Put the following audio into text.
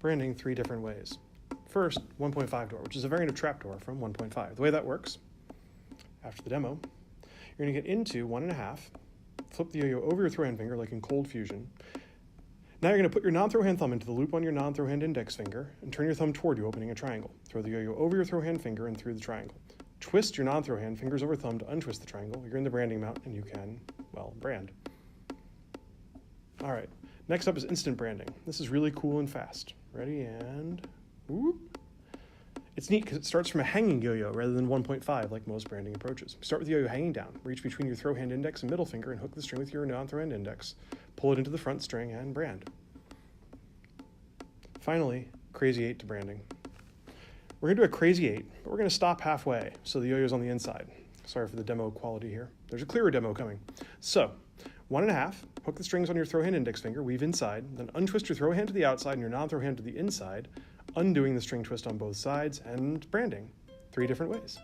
branding 3 different ways. First, 1.5 door, which is a variant of trapdoor from 1.5. The way that works, after the demo, you're going to get into 1.5, flip the yo-yo over your throw hand finger like in cold fusion. Now you're going to put your non-throw hand thumb into the loop on your non-throw hand index finger and turn your thumb toward you, opening a triangle. Throw the yo-yo over your throw hand finger and through the triangle. Twist your non-throw hand fingers over thumb to untwist the triangle. You're in the branding mount and you can, well, brand. All right, next up is instant branding. This is really cool and fast. Ready, and whoop. It's neat because it starts from a hanging yo-yo rather than 1.5 like most branding approaches. Start with the yo-yo hanging down. Reach between your throw hand index and middle finger and hook the string with your non-throw hand index. Pull it into the front string and brand. Finally, crazy 8 to branding. We're going to do a crazy 8, but we're going to stop halfway so the yo-yo's on the inside. Sorry for the demo quality here. There's a clearer demo coming. So, 1.5, hook the strings on your throw hand index finger, weave inside, then untwist your throw hand to the outside and your non-throw hand to the inside, undoing the string twist on both sides, and branding 3 different ways.